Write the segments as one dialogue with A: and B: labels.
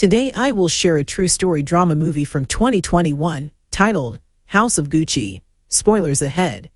A: Today I will share a true story drama movie from 2021 titled House of Gucci. Spoilers ahead.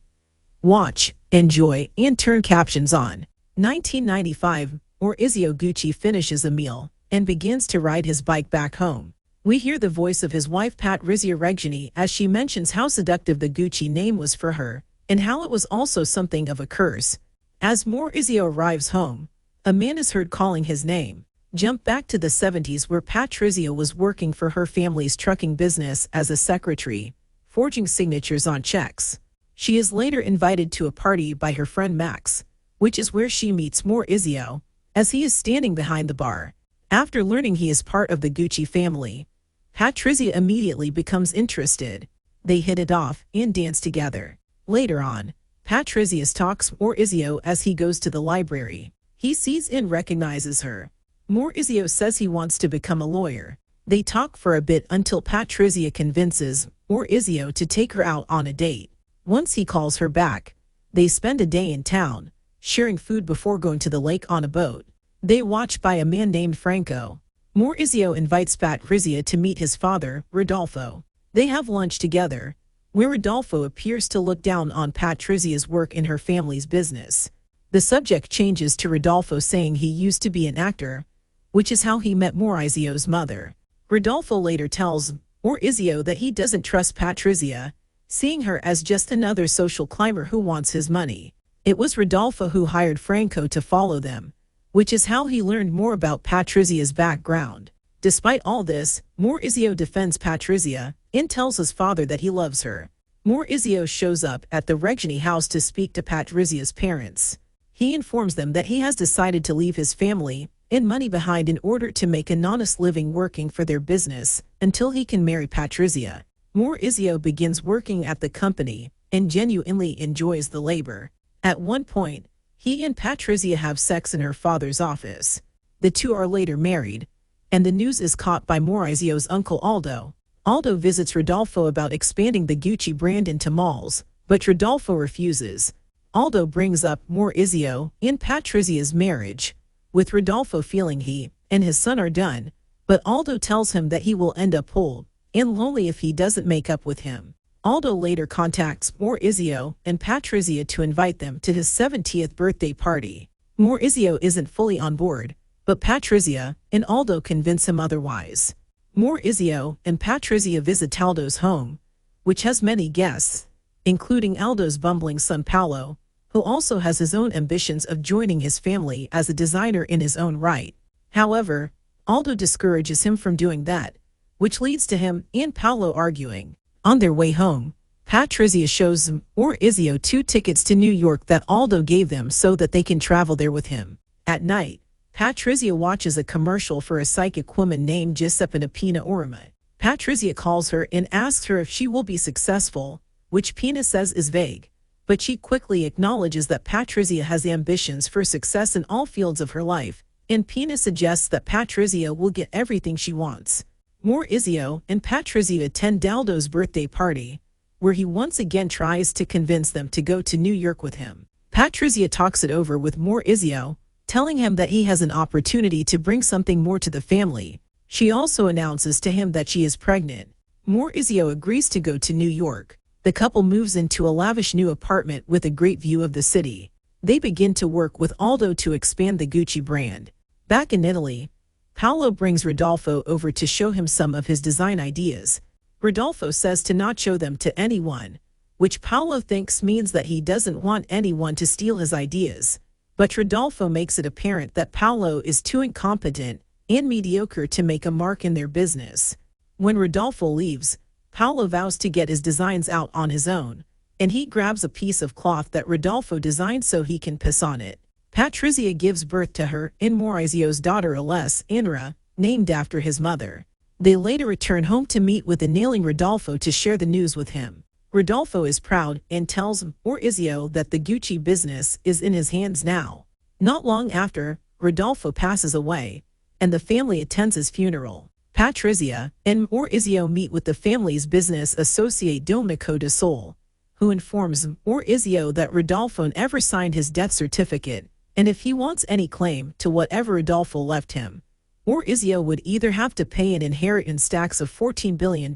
A: Watch, enjoy, and turn captions on. 1995, Maurizio Gucci finishes a meal and begins to ride his bike back home. We hear the voice of his wife Patrizia Reggiani as she mentions how seductive the Gucci name was for her and how it was also something of a curse. As Maurizio arrives home, a man is heard calling his name. Jump back to the 70s where Patrizia was working for her family's trucking business as a secretary, forging signatures on checks. She is later invited to a party by her friend Max, which is where she meets Maurizio, as he is standing behind the bar. After learning he is part of the Gucci family, Patrizia immediately becomes interested. They hit it off and dance together. Later on, Patrizia stalks Maurizio as he goes to the library. He sees and recognizes her. Maurizio says he wants to become a lawyer. They talk for a bit until Patrizia convinces Maurizio to take her out on a date. Once he calls her back, they spend a day in town, sharing food before going to the lake on a boat. They watch by a man named Franco. Maurizio invites Patrizia to meet his father, Rodolfo. They have lunch together, where Rodolfo appears to look down on Patrizia's work in her family's business. The subject changes to Rodolfo saying he used to be an actor, which is how he met Maurizio's mother. Rodolfo later tells Maurizio that he doesn't trust Patrizia, seeing her as just another social climber who wants his money. It was Rodolfo who hired Franco to follow them, which is how he learned more about Patrizia's background. Despite all this, Maurizio defends Patrizia and tells his father that he loves her. Maurizio shows up at the Reggiani house to speak to Patrizia's parents. He informs them that he has decided to leave his family and money behind in order to make an honest living working for their business until he can marry Patrizia. Maurizio begins working at the company and genuinely enjoys the labor. At one point, he and Patrizia have sex in her father's office. The two are later married, and the news is caught by Maurizio's uncle Aldo. Aldo visits Rodolfo about expanding the Gucci brand into malls, but Rodolfo refuses. Aldo brings up Maurizio and Patrizia's marriage, with Rodolfo feeling he and his son are done, but Aldo tells him that he will end up old and lonely if he doesn't make up with him. Aldo later contacts Maurizio and Patrizia to invite them to his 70th birthday party. Maurizio isn't fully on board, but Patrizia and Aldo convince him otherwise. Maurizio and Patrizia visit Aldo's home, which has many guests, including Aldo's bumbling son Paolo, who also has his own ambitions of joining his family as a designer in his own right. However, Aldo discourages him from doing that, which leads to him and Paolo arguing. On their way home, Patrizia shows Maurizio 2 tickets to New York that Aldo gave them so that they can travel there with him. At night, Patrizia watches a commercial for a psychic woman named Giuseppina Pina Orma. Patrizia calls her and asks her if she will be successful, which Pina says is vague, but she quickly acknowledges that Patrizia has ambitions for success in all fields of her life, and Pina suggests that Patrizia will get everything she wants. Maurizio and Patrizia attend Aldo's birthday party, where he once again tries to convince them to go to New York with him. Patrizia talks it over with Maurizio, telling him that he has an opportunity to bring something more to the family. She also announces to him that she is pregnant. Maurizio agrees to go to New York. The couple moves into a lavish new apartment with a great view of the city. They begin to work with Aldo to expand the Gucci brand. Back in Italy, Paolo brings Rodolfo over to show him some of his design ideas. Rodolfo says to not show them to anyone, which Paolo thinks means that he doesn't want anyone to steal his ideas. But Rodolfo makes it apparent that Paolo is too incompetent and mediocre to make a mark in their business. When Rodolfo leaves, Paolo vows to get his designs out on his own, and he grabs a piece of cloth that Rodolfo designed so he can piss on it. Patrizia gives birth to her and Maurizio's daughter Inra, named after his mother. They later return home to meet with the nailing Rodolfo to share the news with him. Rodolfo is proud and tells Maurizio that the Gucci business is in his hands now. Not long after, Rodolfo passes away, and the family attends his funeral. Patrizia and Maurizio meet with the family's business associate Domenico de Sol, who informs Maurizio that Rodolfo never signed his death certificate, and if he wants any claim to whatever Rodolfo left him, Maurizio would either have to pay an inheritance tax of $14 billion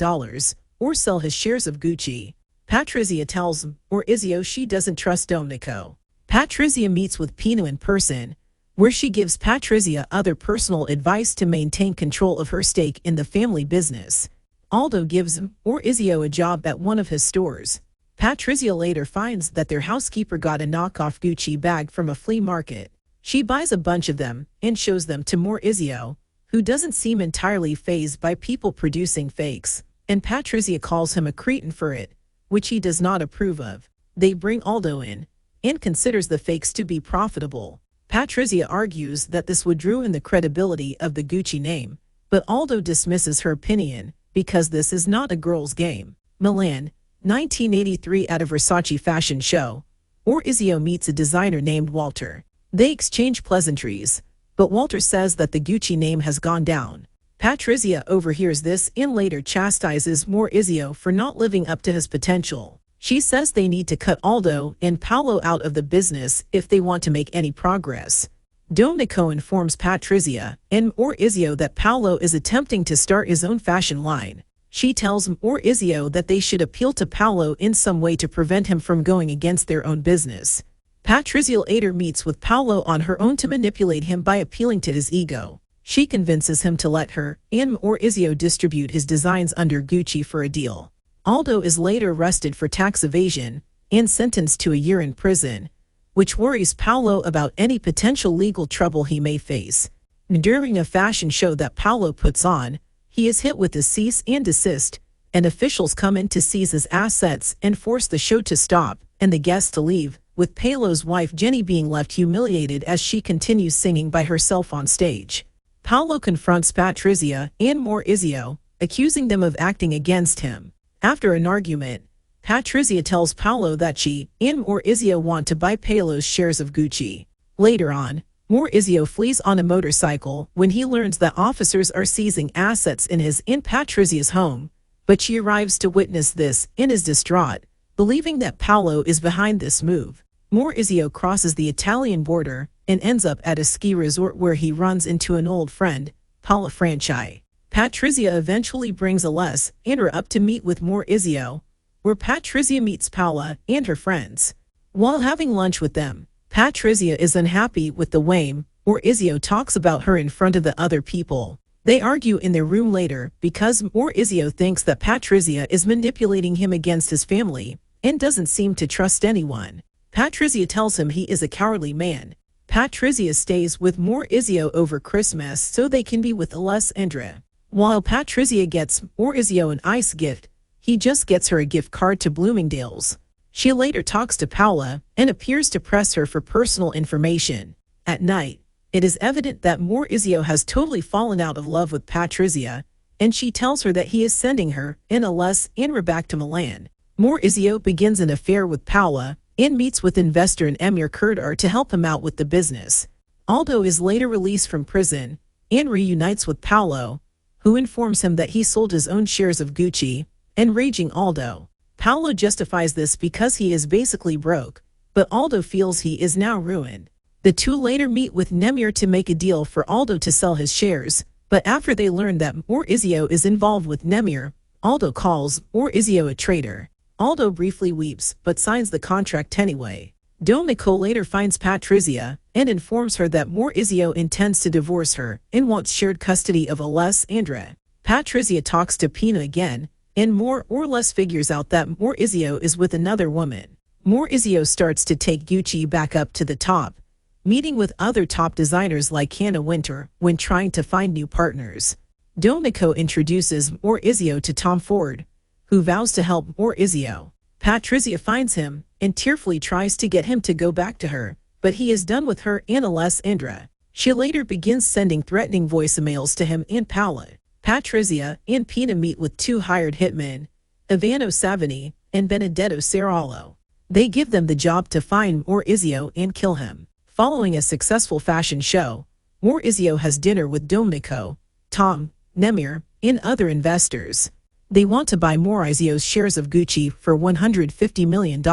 A: or sell his shares of Gucci. Patrizia tells Maurizio she doesn't trust Domenico. Patrizia meets with Pino in person, where she gives Patrizia other personal advice to maintain control of her stake in the family business. Aldo gives Maurizio a job at one of his stores. Patrizia later finds that their housekeeper got a knockoff Gucci bag from a flea market. She buys a bunch of them and shows them to Maurizio, who doesn't seem entirely fazed by people producing fakes, and Patrizia calls him a cretin for it, which he does not approve of. They bring Aldo in and considers the fakes to be profitable. Patrizia argues that this would ruin the credibility of the Gucci name, but Aldo dismisses her opinion because this is not a girl's game. Milan, 1983. At a Versace fashion show, Maurizio meets a designer named Walter. They exchange pleasantries, but Walter says that the Gucci name has gone down. Patrizia overhears this and later chastises Maurizio for not living up to his potential. She says they need to cut Aldo and Paolo out of the business if they want to make any progress. Domenico informs Patrizia and Maurizio that Paolo is attempting to start his own fashion line. She tells Maurizio that they should appeal to Paolo in some way to prevent him from going against their own business. Patrizia later meets with Paolo on her own to manipulate him by appealing to his ego. She convinces him to let her and Maurizio distribute his designs under Gucci for a deal. Aldo is later arrested for tax evasion and sentenced to a year in prison, which worries Paolo about any potential legal trouble he may face. During a fashion show that Paolo puts on, he is hit with a cease and desist, and officials come in to seize his assets and force the show to stop and the guests to leave, with Paolo's wife Jenny being left humiliated as she continues singing by herself on stage. Paolo confronts Patrizia and Maurizio, accusing them of acting against him. After an argument, Patrizia tells Paolo that she and Maurizio want to buy Paolo's shares of Gucci. Later on, Maurizio flees on a motorcycle when he learns that officers are seizing assets in his and Patrizia's home, but she arrives to witness this and is distraught, believing that Paolo is behind this move. Maurizio crosses the Italian border and ends up at a ski resort where he runs into an old friend, Paola Franchi. Patrizia eventually brings Aless and her up to meet with Maurizio, where Patrizia meets Paola and her friends. While having lunch with them, Patrizia is unhappy with the way Maurizio talks about her in front of the other people. They argue in their room later because Maurizio thinks that Patrizia is manipulating him against his family and doesn't seem to trust anyone. Patrizia tells him he is a cowardly man. Patrizia stays with Maurizio over Christmas so they can be with Alessandra. While Patrizia gets Maurizio an ice gift, he just gets her a gift card to Bloomingdale's. She later talks to Paola and appears to press her for personal information. At night, it is evident that Maurizio has totally fallen out of love with Patrizia, and she tells her that he is sending her and Alessandra back to Milan. Maurizio begins an affair with Paola and meets with investor Emir Kurdar to help him out with the business. Aldo is later released from prison and reunites with Paolo, who informs him that he sold his own shares of Gucci, enraging Aldo. Paolo justifies this because he is basically broke, but Aldo feels he is now ruined. The two later meet with Nemir to make a deal for Aldo to sell his shares, but after they learn that Maurizio is involved with Nemir, Aldo calls Maurizio a traitor. Aldo briefly weeps but signs the contract anyway. Domenico later finds Patrizia and informs her that Maurizio intends to divorce her and wants shared custody of Alessandra. Patrizia talks to Pina again and more or less figures out that Maurizio is with another woman. Maurizio starts to take Gucci back up to the top, meeting with other top designers like Hannah Winter when trying to find new partners. Domenico introduces Maurizio to Tom Ford, who vows to help Maurizio. Patrizia finds him and tearfully tries to get him to go back to her, but he is done with her and Alessandra. She later begins sending threatening voicemails to him and Paola. Patrizia and Pina meet with two hired hitmen, Ivano Savini and Benedetto Serrallo. They give them the job to find Maurizio and kill him. Following a successful fashion show, Maurizio has dinner with Domenico, Tom, Nemir, and other investors. They want to buy Maurizio's shares of Gucci for $150 million,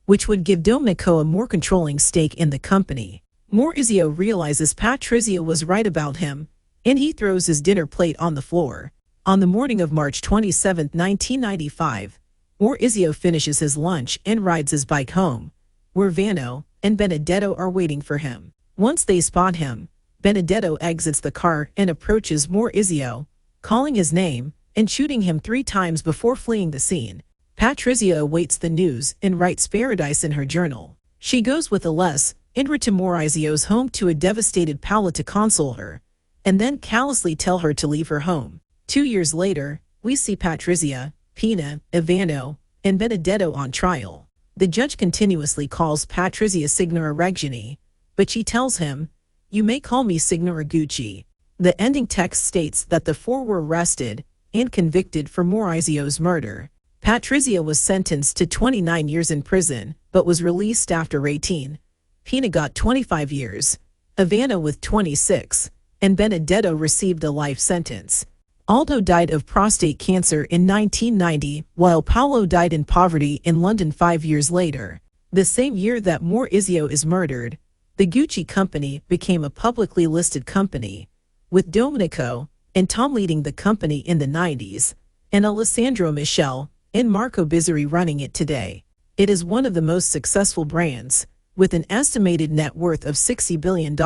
A: which would give Domenico a more controlling stake in the company. Maurizio realizes Patrizia was right about him and he throws his dinner plate on the floor. On the morning of March 27, 1995, Maurizio finishes his lunch and rides his bike home, where Vanno and Benedetto are waiting for him. Once they spot him, Benedetto exits the car and approaches Maurizio, calling his name and shooting him 3 times before fleeing the scene. Patrizia awaits the news and writes paradise in her journal. She goes with Aless and to Maurizio's home to a devastated Paola to console her, and then callously tell her to leave her home. 2 years later, we see Patrizia, Pina, Ivano, and Benedetto on trial. The judge continuously calls Patrizia Signora Reggiani, but she tells him, "You may call me Signora Gucci." The ending text states that the 4 were arrested and convicted for Maurizio's murder. Patrizia was sentenced to 29 years in prison, but was released after 18. Pina got 25 years, Ivano with 26, and Benedetto received a life sentence. Aldo died of prostate cancer in 1990, while Paolo died in poverty in London 5 years later. The same year that Maurizio is murdered, the Gucci company became a publicly listed company, with Domenico and Tom leading the company in the 90s, and Alessandro Michele and Marco Bizzarri running it today. It is one of the most successful brands, with an estimated net worth of $60 billion.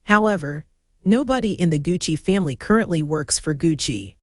A: However, nobody in the Gucci family currently works for Gucci.